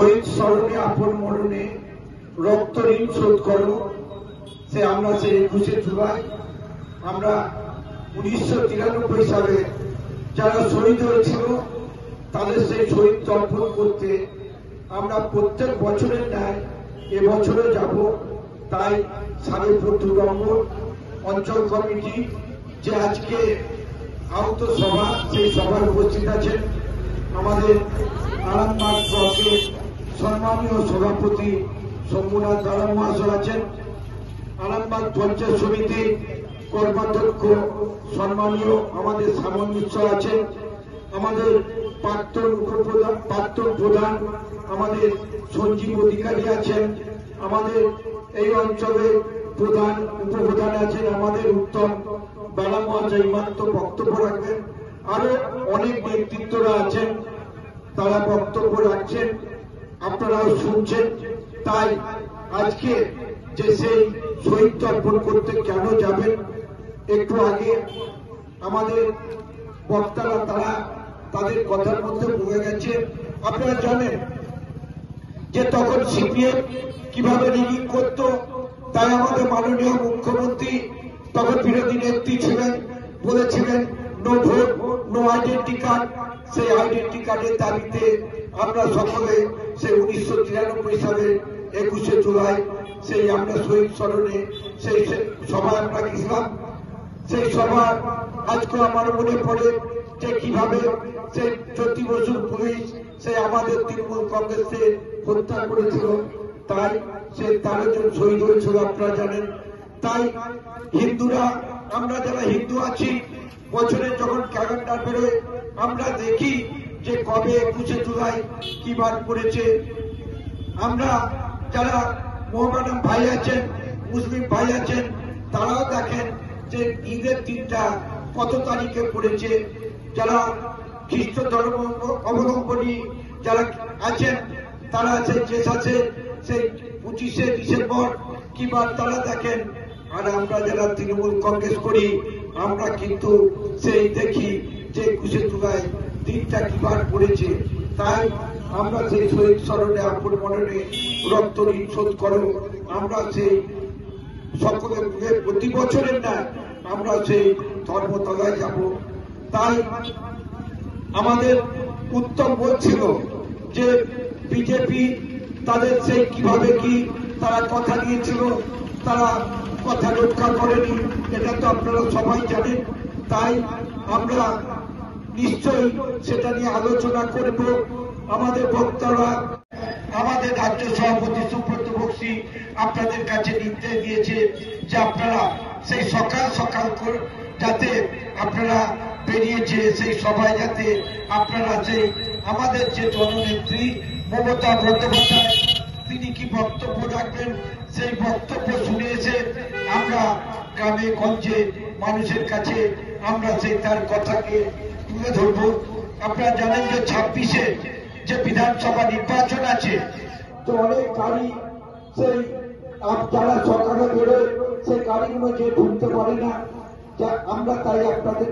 শহীদ স্মরণে আপন মরণে রক্ত ঋণ শোধ করো। সে আমরা সেই 21শে জুলাই আমরা 1993 সালে যারা শহীদ হয়েছিল তাদের সেই শহীদ তর্পণ করতে আমরা প্রত্যেক বছরের ন্যায় এবছরে যাব। তাই 14.5 নম্বর অঞ্চল কমিটি যে আজকে আহত সভা, সেই সভায় উপস্থিত আছেন আমাদের আরামবাগ ব্লকের সম্মানীয় সভাপতি শম্ভুনাথ দাদা মহাশয় আছেন, আরামবাগ পঞ্চায়েত সমিতি কর্মাধ্যক্ষ সম্মানীয় আমাদের সামন মিশ্র আছেন, আমাদের প্রাক্তন প্রধান আমাদের সঞ্জীব অধিকারী আছেন, আমাদের এই অঞ্চলের প্রধান উপপ্রধান আছেন আমাদের উত্তম বেলা মহাশয় মাত্র বক্তব্য রাখবেন। আরো অনেক ব্যক্তিত্বরা আছেন, তারা বক্তব্য রাখছেন, আপনারাও শুনছেন। তাই আজকে যে সেই শহীদ তর্পণ করতে কেন যাবেন, একটু আগে আমাদের বক্তারা তারা তাদের কথার মধ্যে বলে গেছে। আপনারা জানেন যে তখন সিপিএম কিভাবে রিগিং করত, তাই আমাদের মাননীয় মুখ্যমন্ত্রী তখন বিরোধী নেত্রী ছিলেন, বলেছিলেন no vote no identity card. সেই আইডেন্টি কার্ডের দাবিতে আমরা সকলে সেই 1993 সালে 21শে জুলাই সেই আমরা শহীদ স্মরণে সেই সভায় আমরা গেছিলাম। সেই সভা আজকে আমার মনে পড়ে যে কিভাবে সেই জ্যোতি বসুর পুলিশ সেই আমাদের তৃণমূল কংগ্রেসে হত্যা করেছিল, তাই সে 13 জন শহীদ হয়েছিল আপনারা জানেন। তাই হিন্দুরা, আমরা যারা হিন্দু আছি, বছরে যখন ক্যালেন্ডার বেরোয় আমরা দেখি যে কবে 21শে জুলাই কি বার পড়েছে। আমরা যারা মোহামেডান ভাই আছেন, মুসলিম ভাই আছেন, তারাও দেখেন যে ঈদের দিনটা কত তারিখে পড়েছে। যারা খ্রিস্ট ধর্ম অবলম্বনী যারা আছেন তারা সেই জেসাসে সেই 25শে ডিসেম্বর কি বার তারা দেখেন। আর আমরা যারা তৃণমূল কংগ্রেস করি আমরা কিন্তু সেই দেখি যে 21শে জুলাই দিনটা কি বার পড়েছে। তাই আমরা সেই শহীদ স্মরণে আপন মরণে রক্ত ঋণ শোধ করো, আমরা সেই সকলে মিলে প্রতি বছরের না আমরা সেই ধর্মতলায় যাব। তাই আমাদের উত্তম বলছিল যে বিজেপি তাদের সেই কিভাবে কি তারা কথা দিয়েছিল, তারা কথা রক্ষা করেনি, এটা তো আপনারা সবাই জানেন। তাই আমরা নিশ্চয়ই সেটা নিয়ে আলোচনা করব। আমাদের বক্তারা, আমাদের রাজ্য সভাপতি সুব্রত বক্সী আপনাদের কাছে নির্দেশ দিয়েছে যে আপনারা সেই সকাল সকাল যাতে আপনারা বেরিয়েছে সেই সভায় যাতে আপনারা সেই আমাদের যে জননেত্রী মমতা বন্দ্যোপাধ্যায় তিনি কি বক্তব্য রাখবেন সেই বক্তব্য শুনে এসে আমরা গ্রামে গঞ্জে মানুষের কাছে আমরা সেই তার কথাকে তুলে ধরব। আপনারা জানেন যে 26শে যে বিধানসভা নির্বাচন আছে, তো অনেক গাড়ি সেই যারা সকালে বেরোয় সেই গাড়িগুলো যে ঢুকতে পারে না, আমরা তাই আপনাদের